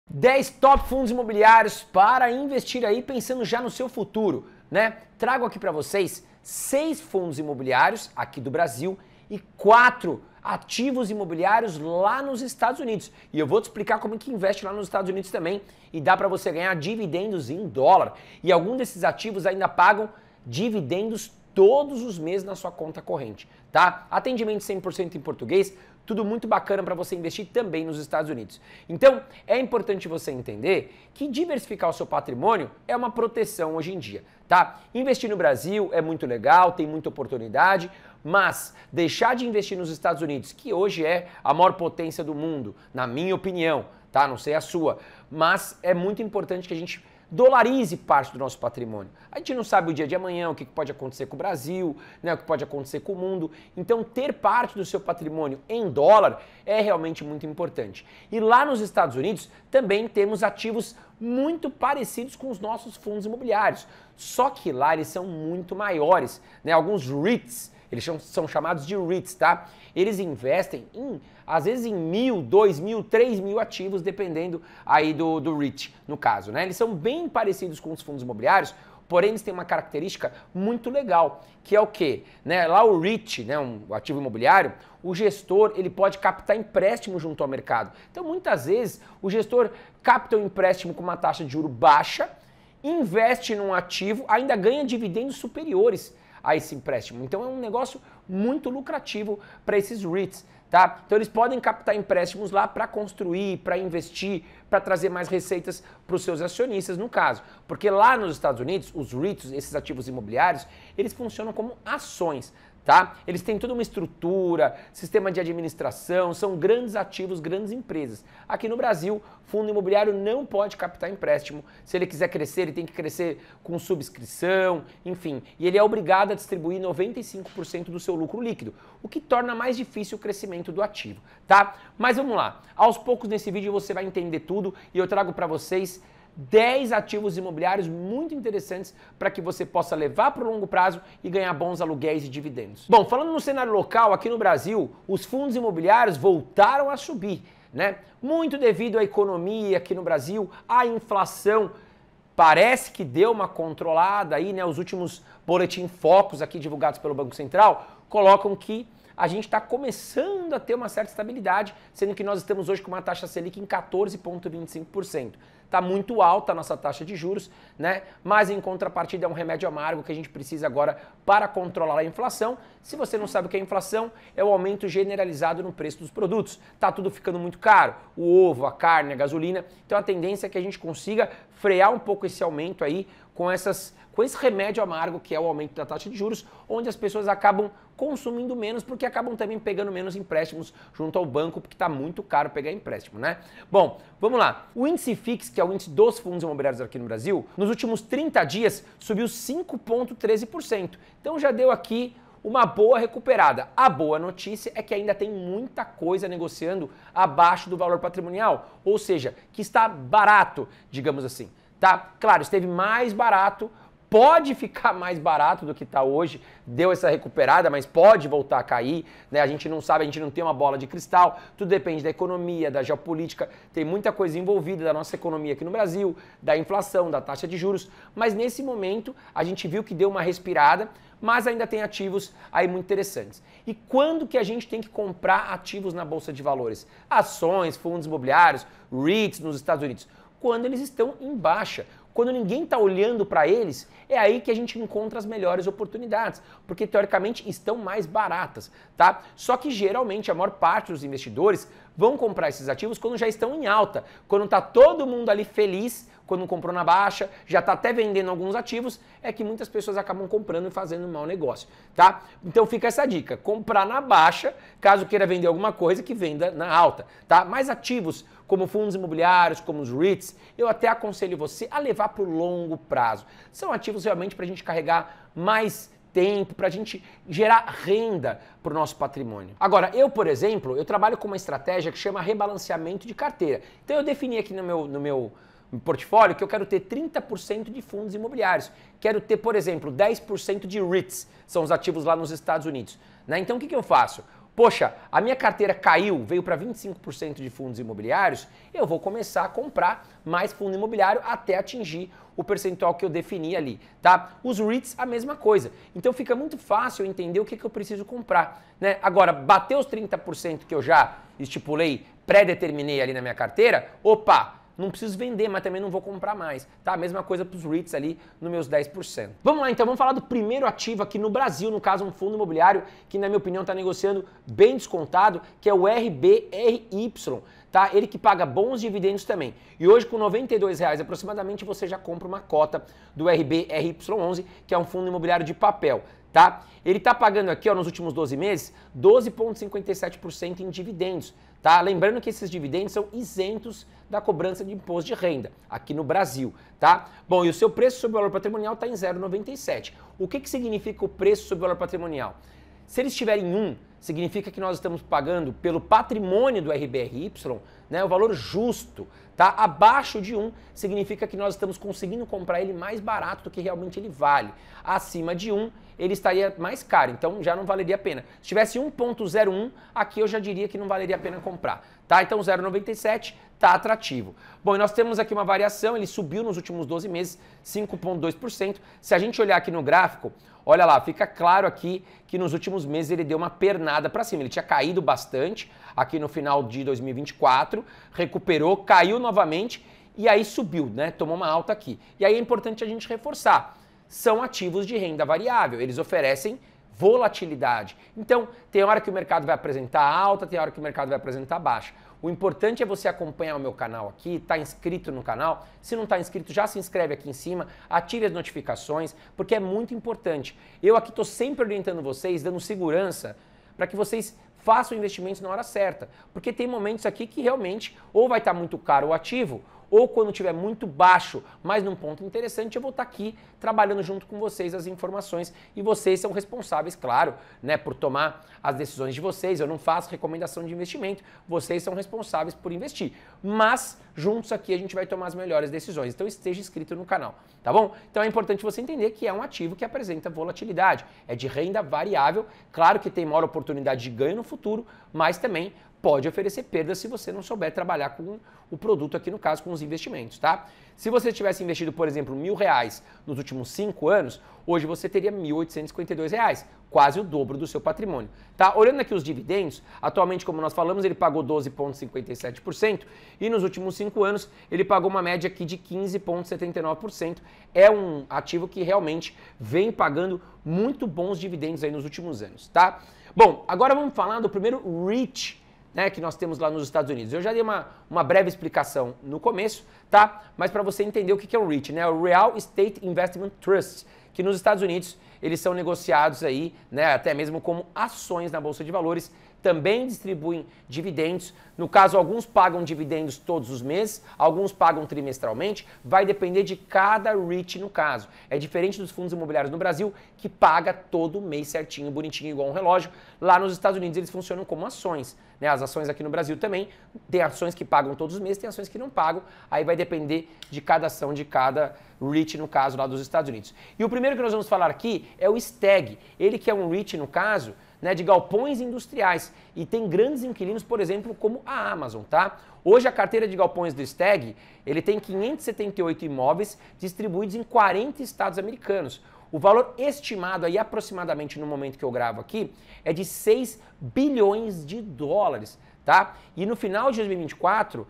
10 top fundos imobiliários para investir aí pensando já no seu futuro, né? Trago aqui para vocês 6 fundos imobiliários aqui do Brasil e 4 ativos imobiliários lá nos Estados Unidos. E eu vou te explicar como é que investe lá nos Estados Unidos também e dá para você ganhar dividendos em dólar. E alguns desses ativos ainda pagam dividendos todos os meses na sua conta corrente, tá? Atendimento 100% em português, tudo muito bacana para você investir também nos Estados Unidos. Então, é importante você entender que diversificar o seu patrimônio é uma proteção hoje em dia, tá? Investir no Brasil é muito legal, tem muita oportunidade, mas deixar de investir nos Estados Unidos, que hoje é a maior potência do mundo, na minha opinião, tá? Não sei a sua, mas é muito importante que a gente dolarize parte do nosso patrimônio. A gente não sabe o dia de amanhã, o que pode acontecer com o Brasil, né, o que pode acontecer com o mundo. Então, ter parte do seu patrimônio em dólar é realmente muito importante. E lá nos Estados Unidos também temos ativos muito parecidos com os nossos fundos imobiliários. Só que lá eles são muito maiores, né? Alguns REITs, eles são chamados de REITs, tá? Eles investem às vezes em 1.000, 2.000, 3.000 ativos, dependendo aí do REIT, no caso, né? Eles são bem parecidos com os fundos imobiliários, porém eles têm uma característica muito legal, que é o quê? Né? Lá o REIT, né, o ativo imobiliário, o gestor ele pode captar empréstimo junto ao mercado. Então, muitas vezes, o gestor capta um empréstimo com uma taxa de juros baixa, investe num ativo, ainda ganha dividendos superiores a esse empréstimo. Então é um negócio muito lucrativo para esses REITs, tá? Então eles podem captar empréstimos lá para construir, para investir, para trazer mais receitas para os seus acionistas, no caso. Porque lá nos Estados Unidos, os REITs, esses ativos imobiliários, eles funcionam como ações, tá? Eles têm toda uma estrutura, sistema de administração, são grandes ativos, grandes empresas. Aqui no Brasil, fundo imobiliário não pode captar empréstimo. Se ele quiser crescer, ele tem que crescer com subscrição, enfim. E ele é obrigado a distribuir 95% do seu lucro líquido, o que torna mais difícil o crescimento do ativo, tá? Mas vamos lá. Aos poucos nesse vídeo você vai entender tudo e eu trago para vocês 10 ativos imobiliários muito interessantes para que você possa levar para o longo prazo e ganhar bons aluguéis e dividendos. Bom, falando no cenário local, aqui no Brasil, os fundos imobiliários voltaram a subir, né? Muito devido à economia aqui no Brasil, à inflação. Parece que deu uma controlada aí, né? Os últimos boletim focos aqui divulgados pelo Banco Central colocam que a gente está começando a ter uma certa estabilidade, sendo que nós estamos hoje com uma taxa Selic em 14,25%. Está muito alta a nossa taxa de juros, né? Mas em contrapartida é um remédio amargo que a gente precisa agora para controlar a inflação. Se você não sabe o que é inflação, é o aumento generalizado no preço dos produtos. Tá tudo ficando muito caro, o ovo, a carne, a gasolina. Então a tendência é que a gente consiga frear um pouco esse aumento aí com esse remédio amargo que é o aumento da taxa de juros, onde as pessoas acabam consumindo menos porque acabam também pegando menos empréstimos junto ao banco, porque está muito caro pegar empréstimo, né? Bom, vamos lá. O índice FIX, que é o índice dos fundos imobiliários aqui no Brasil, nos últimos 30 dias subiu 5,13%. Então já deu aqui uma boa recuperada. A boa notícia é que ainda tem muita coisa negociando abaixo do valor patrimonial, ou seja, que está barato, digamos assim, tá? Claro, esteve mais barato, pode ficar mais barato do que está hoje, deu essa recuperada, mas pode voltar a cair, né? A gente não sabe, a gente não tem uma bola de cristal, tudo depende da economia, da geopolítica, tem muita coisa envolvida da nossa economia aqui no Brasil, da inflação, da taxa de juros, mas nesse momento a gente viu que deu uma respirada, mas ainda tem ativos aí muito interessantes. E quando que a gente tem que comprar ativos na Bolsa de Valores? Ações, fundos imobiliários, REITs nos Estados Unidos, quando eles estão em baixa. Quando ninguém está olhando para eles, é aí que a gente encontra as melhores oportunidades, porque teoricamente estão mais baratas, tá? Só que geralmente a maior parte dos investidores vão comprar esses ativos quando já estão em alta, quando está todo mundo ali feliz, quando comprou na baixa, já está até vendendo alguns ativos, é que muitas pessoas acabam comprando e fazendo um mau negócio, tá? Então fica essa dica, comprar na baixa, caso queira vender alguma coisa, que venda na alta, tá? Mais ativos, como fundos imobiliários, como os REITs, eu até aconselho você a levar para o longo prazo. São ativos realmente para a gente carregar mais tempo, para a gente gerar renda para o nosso patrimônio. Agora, eu, por exemplo, eu trabalho com uma estratégia que chama rebalanceamento de carteira. Então eu defini aqui no meu portfólio que eu quero ter 30% de fundos imobiliários. Quero ter, por exemplo, 10% de REITs, são os ativos lá nos Estados Unidos, né? Então o que eu faço? poxa, a minha carteira caiu, veio para 25% de fundos imobiliários, eu vou começar a comprar mais fundo imobiliário até atingir o percentual que eu defini ali, tá? Os REITs, a mesma coisa. Então fica muito fácil eu entender o que eu preciso comprar, né? Agora, bateu os 30% que eu já estipulei, pré-determinei ali na minha carteira, opa, não preciso vender, mas também não vou comprar mais, tá? A mesma coisa para os REITs ali nos meus 10%. Vamos lá, então, vamos falar do primeiro ativo aqui no Brasil, no caso um fundo imobiliário que, na minha opinião, está negociando bem descontado, que é o RBRY, tá? Ele que paga bons dividendos também. E hoje, com R$ 92,00 aproximadamente, você já compra uma cota do RBRY11, que é um fundo imobiliário de papel, tá? Ele está pagando aqui, ó, nos últimos 12 meses, 12,57% em dividendos, tá? Lembrando que esses dividendos são isentos da cobrança de imposto de renda aqui no Brasil, tá? Bom, e o seu preço sobre o valor patrimonial está em 0,97. O que significa o preço sobre o valor patrimonial? Se ele estiver em 1, significa que nós estamos pagando pelo patrimônio do RBRY, né, o valor justo, tá? Abaixo de 1 significa que nós estamos conseguindo comprar ele mais barato do que realmente ele vale. Acima de 1, ele estaria mais caro, então já não valeria a pena. Se tivesse 1,01, aqui eu já diria que não valeria a pena comprar, tá? Então 0,97 tá atrativo. Bom, e nós temos aqui uma variação, ele subiu nos últimos 12 meses 5,2%. Se a gente olhar aqui no gráfico, olha lá, fica claro aqui que nos últimos meses ele deu uma pernada para cima. Ele tinha caído bastante aqui no final de 2024, recuperou, caiu novamente e aí subiu, né? Tomou uma alta aqui. E aí é importante a gente reforçar. São ativos de renda variável, eles oferecem volatilidade. Então, tem hora que o mercado vai apresentar alta, tem hora que o mercado vai apresentar baixa. O importante é você acompanhar o meu canal aqui, tá inscrito no canal. Se não está inscrito, já se inscreve aqui em cima, ative as notificações, porque é muito importante. Eu aqui estou sempre orientando vocês, dando segurança para que vocês façam investimentos na hora certa. Porque tem momentos aqui que realmente ou vai estar muito caro o ativo, ou quando estiver muito baixo, mas num ponto interessante, eu vou estar aqui trabalhando junto com vocês as informações e vocês são responsáveis, claro, né, por tomar as decisões de vocês. Eu não faço recomendação de investimento, vocês são responsáveis por investir. Mas juntos aqui a gente vai tomar as melhores decisões. Então esteja inscrito no canal, tá bom? Então é importante você entender que é um ativo que apresenta volatilidade, é de renda variável, claro que tem maior oportunidade de ganho no futuro, mas também pode oferecer perdas se você não souber trabalhar com o produto aqui, no caso, com os investimentos, tá? Se você tivesse investido, por exemplo, R$1.000 nos últimos 5 anos, hoje você teria R$1.852, quase o dobro do seu patrimônio, tá? Olhando aqui os dividendos, atualmente, como nós falamos, ele pagou 12,57% e nos últimos 5 anos ele pagou uma média aqui de 15,79%. É um ativo que realmente vem pagando muito bons dividendos aí nos últimos anos, tá? Bom, agora vamos falar do primeiro REIT, né, que nós temos lá nos Estados Unidos. Eu já dei uma breve explicação no começo, tá? Mas para você entender o que é o REIT, né? O Real Estate Investment Trust, que nos Estados Unidos eles são negociados aí, né, até mesmo como ações na Bolsa de Valores, também distribuem dividendos. No caso, alguns pagam dividendos todos os meses, alguns pagam trimestralmente, vai depender de cada REIT no caso. É diferente dos fundos imobiliários no Brasil, que paga todo mês certinho, bonitinho, igual um relógio. Lá nos Estados Unidos eles funcionam como ações, né? As ações aqui no Brasil também, tem ações que pagam todos os meses, tem ações que não pagam, aí vai depender de cada ação, de cada REIT, no caso lá dos Estados Unidos. E o primeiro que nós vamos falar aqui é o STAG, ele que é um REIT no caso, né, de galpões industriais e tem grandes inquilinos, por exemplo, como a Amazon, tá? Hoje a carteira de galpões do STAG, ele tem 578 imóveis distribuídos em 40 estados americanos. O valor estimado aí aproximadamente no momento que eu gravo aqui é de 6 bilhões de dólares, tá? E no final de 2024,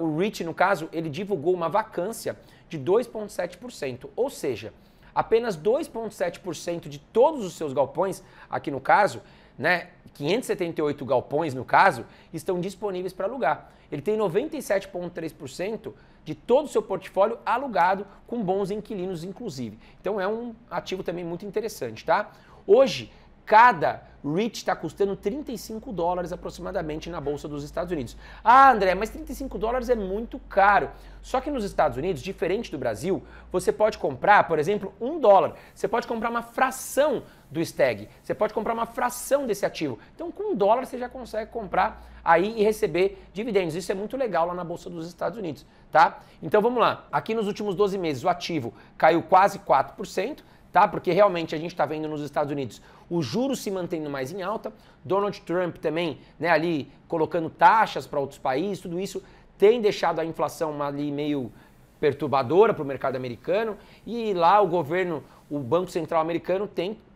o REIT, no caso, ele divulgou uma vacância de 2,7%, ou seja, apenas 2,7% de todos os seus galpões, aqui no caso, né, 578 galpões no caso, estão disponíveis para alugar. Ele tem 97,3% de todo o seu portfólio alugado com bons inquilinos, inclusive. Então é um ativo também muito interessante, tá? Hoje, cada REIT está custando 35 dólares aproximadamente na Bolsa dos Estados Unidos. Ah, André, mas 35 dólares é muito caro. Só que nos Estados Unidos, diferente do Brasil, você pode comprar, por exemplo, $1. Você pode comprar uma fração do STAG. Você pode comprar uma fração desse ativo. Então, com $1 você já consegue comprar aí e receber dividendos. Isso é muito legal lá na Bolsa dos Estados Unidos, tá? Então, vamos lá. Aqui nos últimos 12 meses, o ativo caiu quase 4%. tá? Porque realmente a gente está vendo nos Estados Unidos os juros se mantendo mais em alta, Donald Trump também, né, ali colocando taxas para outros países, tudo isso tem deixado a inflação ali meio perturbadora para o mercado americano, e lá o governo, o Banco Central americano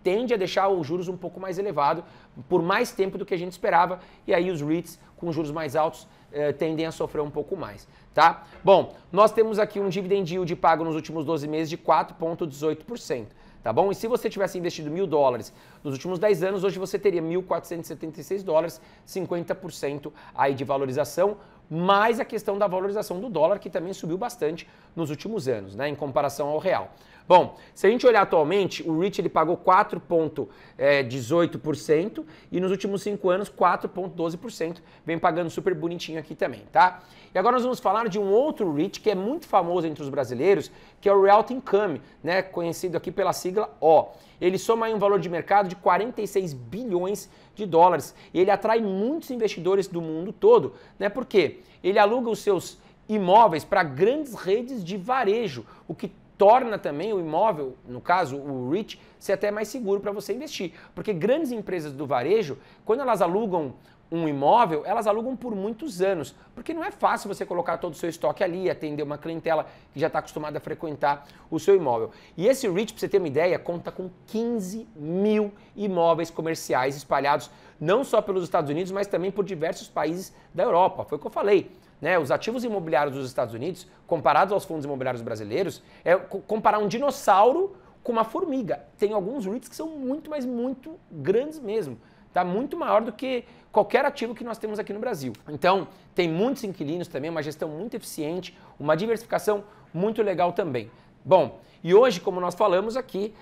tende a deixar os juros um pouco mais elevado por mais tempo do que a gente esperava, e aí os REITs com juros mais altos tendem a sofrer um pouco mais, tá? Bom, nós temos aqui um dividend yield pago nos últimos 12 meses de 4,18%. Tá bom? E se você tivesse investido $1.000 nos últimos 10 anos, hoje você teria $1.476, 50% aí de valorização, mais a questão da valorização do dólar, que também subiu bastante nos últimos anos, né, em comparação ao real. Bom, se a gente olhar atualmente, o REIT ele pagou 4,18% e nos últimos 5 anos 4,12%, vem pagando super bonitinho aqui também, tá? E agora nós vamos falar de um outro REIT que é muito famoso entre os brasileiros, que é o Realty Income, né, conhecido aqui pela sigla O. Ele soma aí um valor de mercado de 46 bilhões de dólares e ele atrai muitos investidores do mundo todo, né? Por quê? Ele aluga os seus imóveis para grandes redes de varejo, o que torna também o imóvel, no caso o REIT, ser até mais seguro para você investir. Porque grandes empresas do varejo, quando elas alugam um imóvel, elas alugam por muitos anos, porque não é fácil você colocar todo o seu estoque ali, atender uma clientela que já está acostumada a frequentar o seu imóvel. E esse REIT, para você ter uma ideia, conta com 15 mil imóveis comerciais espalhados não só pelos Estados Unidos, mas também por diversos países da Europa. Foi o que eu falei, né? Os ativos imobiliários dos Estados Unidos, comparados aos fundos imobiliários brasileiros, é comparar um dinossauro com uma formiga. Tem alguns REITs que são muito, mas muito grandes mesmo. Tá muito maior do que qualquer ativo que nós temos aqui no Brasil. Então, tem muitos inquilinos também, uma gestão muito eficiente, uma diversificação muito legal também. Bom, e hoje, como nós falamos aqui,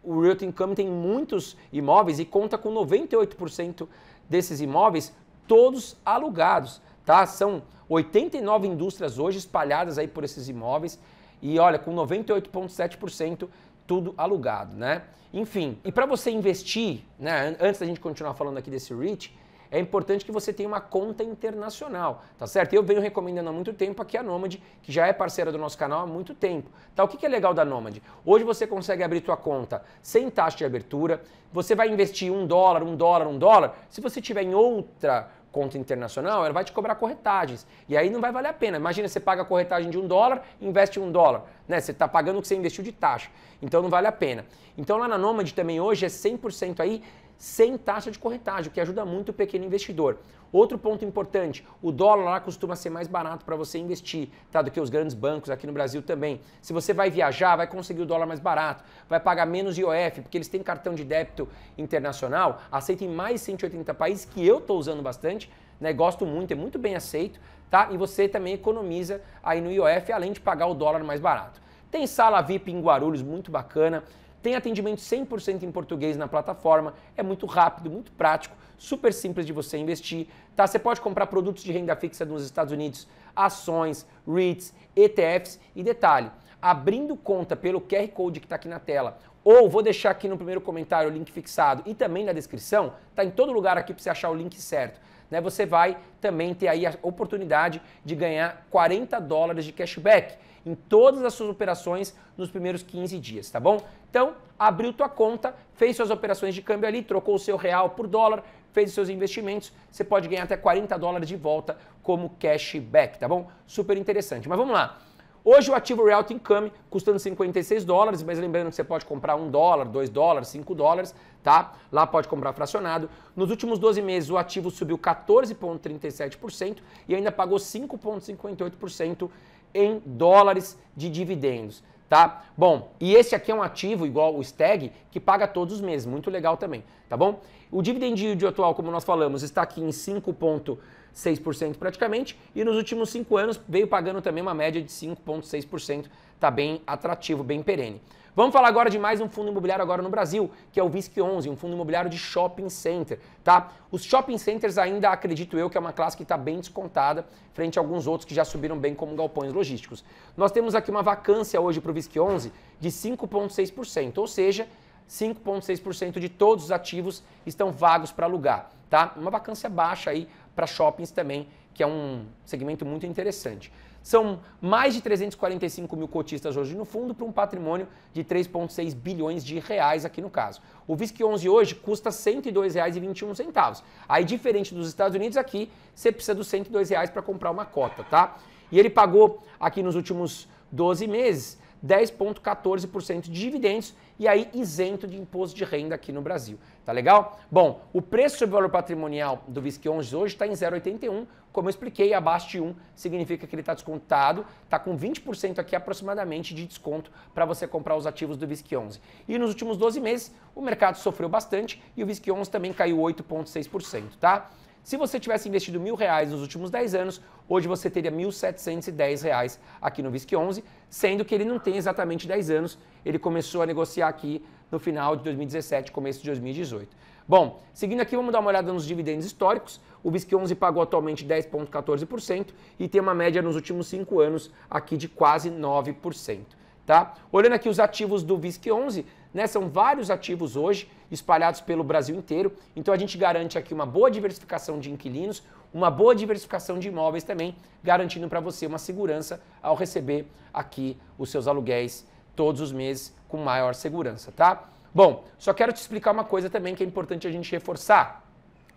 o Realty Income tem muitos imóveis e conta com 98% desses imóveis todos alugados, tá? São 89 indústrias hoje espalhadas aí por esses imóveis e olha, com 98,7% tudo alugado, né? Enfim, e para você investir, né, antes da gente continuar falando aqui desse REIT, é importante que você tenha uma conta internacional, tá certo? Eu venho recomendando há muito tempo aqui a Nomad, que já é parceira do nosso canal há muito tempo. Tá, o que é legal da Nomad? Hoje você consegue abrir tua conta sem taxa de abertura, você vai investir $1. Se você tiver em outra conta internacional, ela vai te cobrar corretagens. E aí não vai valer a pena. Imagina, você paga a corretagem de $1, investe $1, né? Você está pagando o que você investiu de taxa. Então não vale a pena. Então lá na Nomad também hoje é 100% aí sem taxa de corretagem, o que ajuda muito o pequeno investidor. Outro ponto importante, o dólar lá costuma ser mais barato para você investir, tá? Do que os grandes bancos aqui no Brasil também. Se você vai viajar, vai conseguir o dólar mais barato, vai pagar menos IOF, porque eles têm cartão de débito internacional, aceita em mais 180 países, que eu estou usando bastante, né? Gosto muito, é muito bem aceito, tá? E você também economiza aí no IOF, além de pagar o dólar mais barato. Tem sala VIP em Guarulhos, muito bacana. Tem atendimento 100% em português na plataforma, é muito rápido, muito prático, super simples de você investir, tá? Você pode comprar produtos de renda fixa nos Estados Unidos, ações, REITs, ETFs e detalhe, abrindo conta pelo QR Code que está aqui na tela, ou vou deixar aqui no primeiro comentário o link fixado e também na descrição, tá em todo lugar aqui para você achar o link certo, né? Você vai também ter aí a oportunidade de ganhar $40 de cashback em todas as suas operações nos primeiros 15 dias, tá bom? Então, abriu tua conta, fez suas operações de câmbio ali, trocou o seu real por dólar, fez os seus investimentos, você pode ganhar até $40 de volta como cashback, tá bom? Super interessante. Mas vamos lá. Hoje o ativo Realty Income custando $56, mas lembrando que você pode comprar $1, $2, $5, tá? Lá pode comprar fracionado. Nos últimos 12 meses o ativo subiu 14,37% e ainda pagou 5,58% em dólares de dividendos, tá? Bom, e esse aqui é um ativo igual o STAG que paga todos os meses, muito legal também, tá bom? O dividend yield atual, como nós falamos, está aqui em 5,6% praticamente e nos últimos 5 anos veio pagando também uma média de 5,6%, tá bem atrativo, bem perene. Vamos falar agora de mais um fundo imobiliário agora no Brasil, que é o VISC11, um fundo imobiliário de shopping center, tá? Os shopping centers ainda acredito eu que é uma classe que está bem descontada frente a alguns outros que já subiram bem como galpões logísticos. Nós temos aqui uma vacância hoje para o VISC11 de 5,6%, ou seja, 5,6% de todos os ativos estão vagos para alugar, tá? Uma vacância baixa aí para shoppings também, que é um segmento muito interessante. São mais de 345 mil cotistas hoje no fundo para um patrimônio de 3,6 bilhões de reais aqui no caso. O VISC11 hoje custa R$ 102,21. Aí, diferente dos Estados Unidos, aqui você precisa dos R$ 102 para comprar uma cota, tá? E ele pagou aqui nos últimos 12 meses 10,14% de dividendos e aí isento de imposto de renda aqui no Brasil. Tá legal? Bom, o preço sobre o valor patrimonial do VISC11 hoje está em 0,81. Como eu expliquei, abaixo de 1 significa que ele está descontado, está com 20% aqui aproximadamente de desconto para você comprar os ativos do VISC11. E nos últimos 12 meses, o mercado sofreu bastante e o VISC11 também caiu 8,6%, tá? Se você tivesse investido R$1.000 nos últimos 10 anos, hoje você teria R$ 1.710 aqui no VISC11, sendo que ele não tem exatamente 10 anos, ele começou a negociar aqui no final de 2017, começo de 2018. Bom, seguindo aqui, vamos dar uma olhada nos dividendos históricos. O VISC11 pagou atualmente 10,14% e tem uma média nos últimos 5 anos aqui de quase 9%. Tá? Olhando aqui os ativos do VISC11, né, são vários ativos hoje espalhados pelo Brasil inteiro, então a gente garante aqui uma boa diversificação de inquilinos, uma boa diversificação de imóveis também, garantindo para você uma segurança ao receber aqui os seus aluguéis todos os meses com maior segurança, tá? Bom, só quero te explicar uma coisa também que é importante a gente reforçar.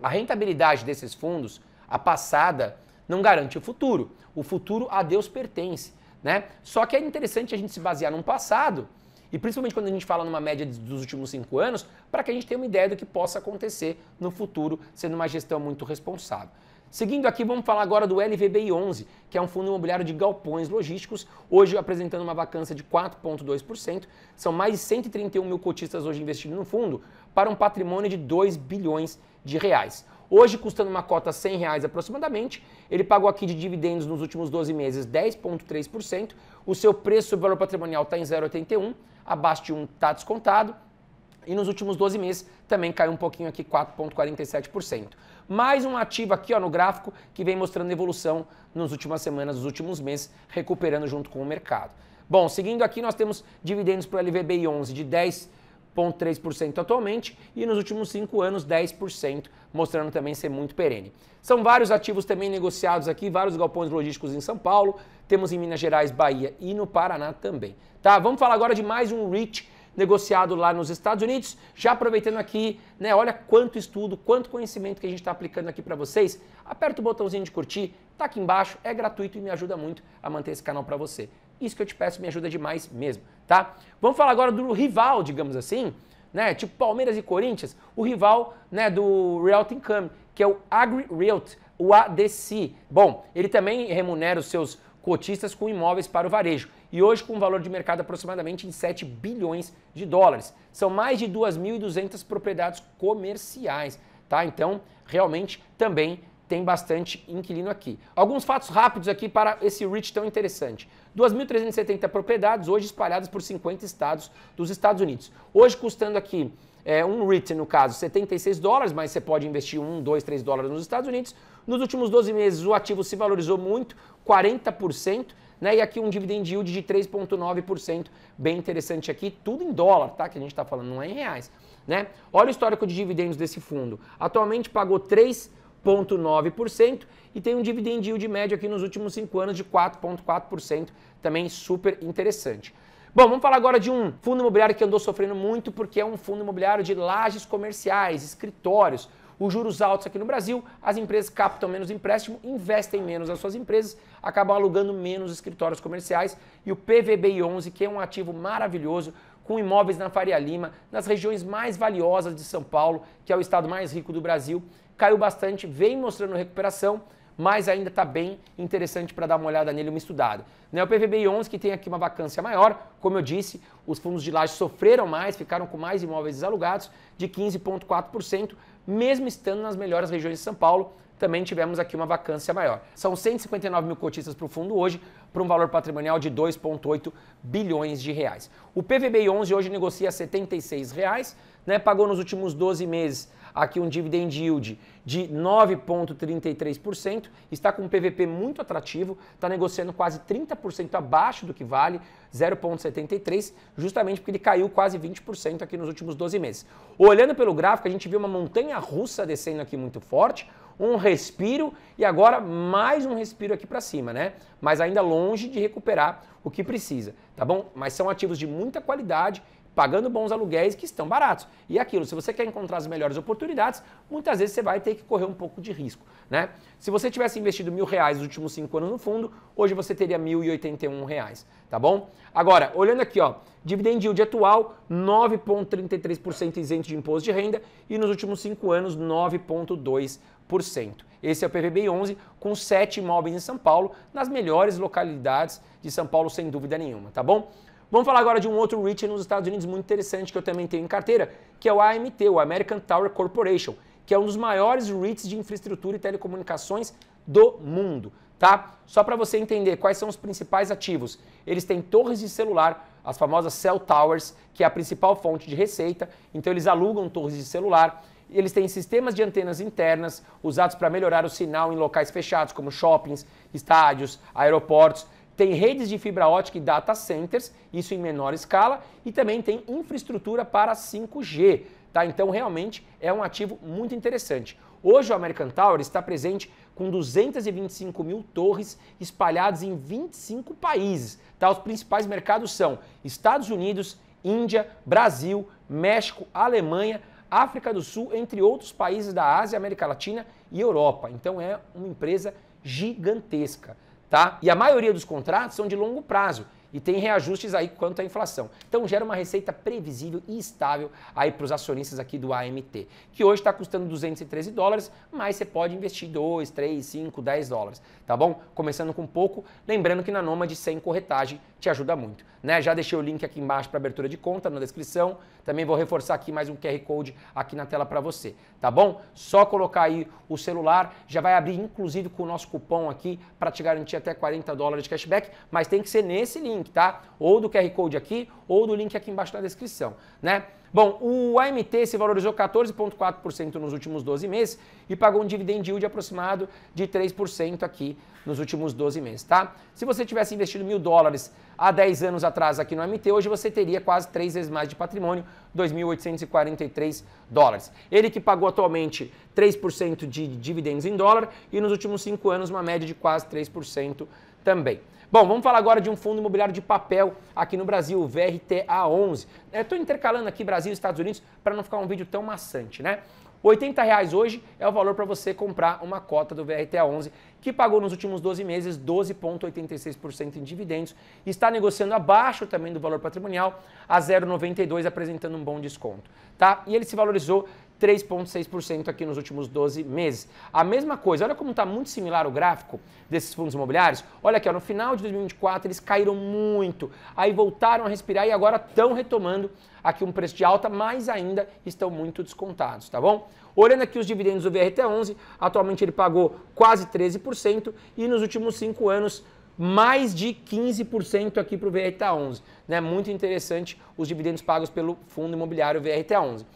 A rentabilidade desses fundos, a passada, não garante o futuro. O futuro a Deus pertence, né? Só que é interessante a gente se basear num passado, e principalmente quando a gente fala numa média dos últimos 5 anos, para que a gente tenha uma ideia do que possa acontecer no futuro, sendo uma gestão muito responsável. Seguindo aqui, vamos falar agora do LVBI11, que é um fundo imobiliário de galpões logísticos, hoje apresentando uma vacância de 4,2%. São mais de 131 mil cotistas hoje investidos no fundo, para um patrimônio de 2 bilhões de reais. Hoje, custando uma cota R$ 100 aproximadamente, ele pagou aqui de dividendos nos últimos 12 meses 10,3%, o seu preço sobre valor patrimonial está em 0,81, abaixo de 1 está descontado, e nos últimos 12 meses também caiu um pouquinho aqui, 4,47%. Mais um ativo aqui ó, no gráfico que vem mostrando evolução nas últimas semanas, nos últimos meses, recuperando junto com o mercado. Bom, seguindo aqui nós temos dividendos para o LVBI11 de 10,3% atualmente e nos últimos 5 anos 10%, mostrando também ser muito perene. São vários ativos também negociados aqui, vários galpões logísticos em São Paulo, temos em Minas Gerais, Bahia e no Paraná também. Tá, vamos falar agora de mais um REIT negociado lá nos Estados Unidos, já aproveitando aqui, né, olha quanto estudo, quanto conhecimento que a gente está aplicando aqui para vocês, aperta o botãozinho de curtir, tá aqui embaixo, é gratuito e me ajuda muito a manter esse canal para você. Isso que eu te peço me ajuda demais mesmo, tá? Vamos falar agora do rival, digamos assim, né, tipo Palmeiras e Corinthians, o rival, né, do Realty Income, que é o AgriRealty, o ADC. Bom, ele também remunera os seus cotistas com imóveis para o varejo e hoje com um valor de mercado aproximadamente em 7 bilhões de dólares. São mais de 2.200 propriedades comerciais, tá? Então, realmente também tem bastante inquilino aqui. Alguns fatos rápidos aqui para esse REIT tão interessante. 2.370 propriedades hoje espalhadas por 50 estados dos Estados Unidos. Hoje custando aqui um REIT, no caso, $76, mas você pode investir $1, $2, $3 nos Estados Unidos. Nos últimos 12 meses o ativo se valorizou muito, 40%, né? E aqui um dividend yield de 3,9%, bem interessante aqui, tudo em dólar, tá? Que a gente está falando, não é em reais, né? Olha o histórico de dividendos desse fundo. Atualmente pagou 3,9% e tem um dividend yield médio aqui nos últimos 5 anos de 4,4%, também super interessante. Bom, vamos falar agora de um fundo imobiliário que andou sofrendo muito porque é um fundo imobiliário de lajes comerciais, escritórios. Os juros altos aqui no Brasil, as empresas captam menos empréstimo, investem menos nas suas empresas, acabam alugando menos escritórios comerciais e o PVBI11, que é um ativo maravilhoso, com imóveis na Faria Lima, nas regiões mais valiosas de São Paulo, que é o estado mais rico do Brasil, caiu bastante, vem mostrando recuperação, mas ainda está bem interessante para dar uma olhada nele, uma estudada. O PVBI11, que tem aqui uma vacância maior, como eu disse, os fundos de laje sofreram mais, ficaram com mais imóveis desalugados, de 15,4%, mesmo estando nas melhores regiões de São Paulo, também tivemos aqui uma vacância maior. São 159 mil cotistas para o fundo hoje, para um valor patrimonial de 2,8 bilhões de reais. O PVBI11 hoje negocia R$ 76, né, pagou nos últimos 12 meses aqui um dividend yield de 9,33%, está com um PVP muito atrativo, está negociando quase 30% abaixo do que vale, 0,73%, justamente porque ele caiu quase 20% aqui nos últimos 12 meses. Olhando pelo gráfico, a gente viu uma montanha russa descendo aqui muito forte, um respiro e agora mais um respiro aqui para cima, né? Mas ainda longe de recuperar o que precisa, tá bom? Mas são ativos de muita qualidade, pagando bons aluguéis que estão baratos. E aquilo, se você quer encontrar as melhores oportunidades, muitas vezes você vai ter que correr um pouco de risco, né? Se você tivesse investido R$1.000 nos últimos 5 anos no fundo, hoje você teria R$1.081, tá bom? Agora, olhando aqui, ó, dividend yield atual, 9,33% isento de imposto de renda e nos últimos 5 anos, 9,2%. Esse é o PVBI 11 com 7 imóveis em São Paulo, nas melhores localidades de São Paulo, sem dúvida nenhuma, tá bom? Vamos falar agora de um outro REIT nos Estados Unidos muito interessante que eu também tenho em carteira, que é o AMT, o American Tower Corporation, que é um dos maiores REITs de infraestrutura e telecomunicações do mundo, tá? Só para você entender quais são os principais ativos. Eles têm torres de celular, as famosas Cell Towers, que é a principal fonte de receita, então eles alugam torres de celular. Eles têm sistemas de antenas internas usados para melhorar o sinal em locais fechados, como shoppings, estádios, aeroportos. Tem redes de fibra ótica e data centers, isso em menor escala, e também tem infraestrutura para 5G, tá? Então realmente é um ativo muito interessante. Hoje o American Tower está presente com 225 mil torres espalhadas em 25 países, tá? Os principais mercados são Estados Unidos, Índia, Brasil, México, Alemanha, África do Sul, entre outros países da Ásia, América Latina e Europa. Então é uma empresa gigantesca. Tá? E a maioria dos contratos são de longo prazo e tem reajustes aí quanto à inflação. Então gera uma receita previsível e estável aí para os acionistas aqui do AMT, que hoje está custando $213, mas você pode investir 2, 3, 5, 10 dólares, tá bom? Começando com pouco, lembrando que na Nômade sem corretagem te ajuda muito, né? Já deixei o link aqui embaixo para abertura de conta na descrição, também vou reforçar aqui mais um QR Code aqui na tela para você, tá bom? Só colocar aí o celular, já vai abrir inclusive com o nosso cupom aqui para te garantir até $40 de cashback, mas tem que ser nesse link, tá? Ou do QR Code aqui, ou do link aqui embaixo na descrição, né? Bom, o AMT se valorizou 14,4% nos últimos 12 meses e pagou um dividend yield aproximado de 3% aqui nos últimos 12 meses, tá? Se você tivesse investido $1.000 há 10 anos atrás aqui no AMT, hoje você teria quase 3 vezes mais de patrimônio, $2.843. Ele que pagou atualmente 3% de dividendos em dólar e nos últimos 5 anos uma média de quase 3% também. Bom, vamos falar agora de um fundo imobiliário de papel aqui no Brasil, o VRTA11. Estou intercalando aqui Brasil e Estados Unidos para não ficar um vídeo tão maçante, né? R$80 hoje é o valor para você comprar uma cota do VRTA11, que pagou nos últimos 12 meses 12,86% em dividendos e está negociando abaixo também do valor patrimonial a 0,92, apresentando um bom desconto, tá? E ele se valorizou 3,6% aqui nos últimos 12 meses. A mesma coisa, olha como está muito similar o gráfico desses fundos imobiliários. Olha aqui, ó, no final de 2024 eles caíram muito, aí voltaram a respirar e agora estão retomando aqui um preço de alta, mas ainda estão muito descontados, tá bom? Olhando aqui os dividendos do VRTA11, atualmente ele pagou quase 13% e nos últimos 5 anos mais de 15% aqui para o VRTA11, né? Muito interessante os dividendos pagos pelo fundo imobiliário VRTA11.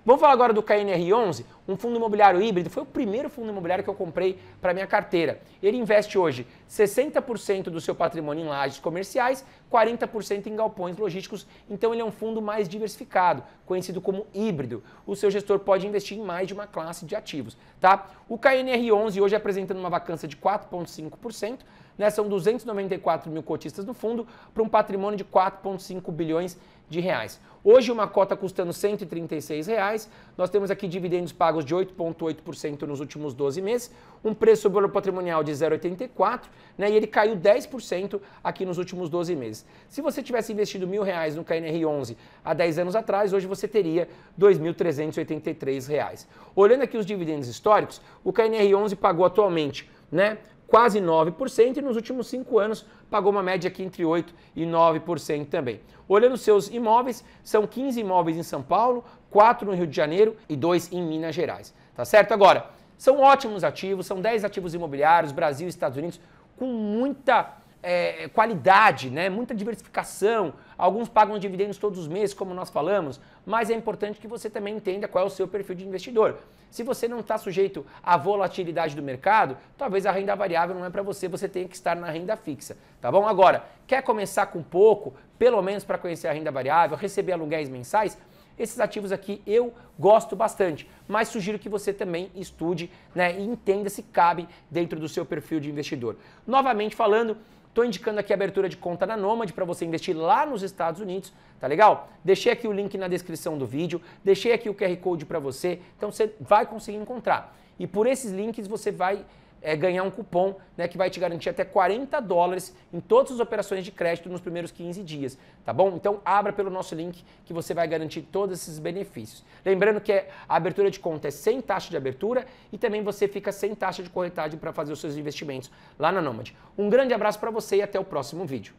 Vamos falar agora do KNR11, um fundo imobiliário híbrido. Foi o primeiro fundo imobiliário que eu comprei para minha carteira. Ele investe hoje 60% do seu patrimônio em lajes comerciais, 40% em galpões logísticos. Então ele é um fundo mais diversificado, conhecido como híbrido. O seu gestor pode investir em mais de uma classe de ativos, tá? O KNR11 hoje apresentando uma vacância de 4,5%, né? São 294 mil cotistas no fundo para um patrimônio de 4,5 bilhões de reais. Hoje uma cota custando R$ 136, nós temos aqui dividendos pagos de 8,8% nos últimos 12 meses, um preço sobre valor patrimonial de 0,84, né, e ele caiu 10% aqui nos últimos 12 meses. Se você tivesse investido R$1.000 no KNR11 há 10 anos atrás, hoje você teria R$ 2.383. Olhando aqui os dividendos históricos, o KNR11 pagou atualmente, né, quase 9% e nos últimos 5 anos pagou uma média aqui entre 8% e 9% também. Olhando seus imóveis, são 15 imóveis em São Paulo, 4 no Rio de Janeiro e 2 em Minas Gerais, tá certo? Agora, são ótimos ativos, são 10 ativos imobiliários, Brasil e Estados Unidos, com muita qualidade, né? Muita diversificação, alguns pagam dividendos todos os meses, como nós falamos, mas é importante que você também entenda qual é o seu perfil de investidor. Se você não está sujeito à volatilidade do mercado, talvez a renda variável não é para você, você tem que estar na renda fixa, tá bom? Agora, quer começar com pouco, pelo menos para conhecer a renda variável, receber aluguéis mensais? Esses ativos aqui eu gosto bastante, mas sugiro que você também estude, né, e entenda se cabe dentro do seu perfil de investidor. Novamente falando, estou indicando aqui a abertura de conta na Nomad para você investir lá nos Estados Unidos, tá legal? Deixei aqui o link na descrição do vídeo, deixei aqui o QR Code para você, então você vai conseguir encontrar. E por esses links você vai ganhar um cupom, né, que vai te garantir até $40 em todas as operações de crédito nos primeiros 15 dias, tá bom? Então abra pelo nosso link que você vai garantir todos esses benefícios. Lembrando que a abertura de conta é sem taxa de abertura e também você fica sem taxa de corretagem para fazer os seus investimentos lá na Nomad. Um grande abraço para você e até o próximo vídeo.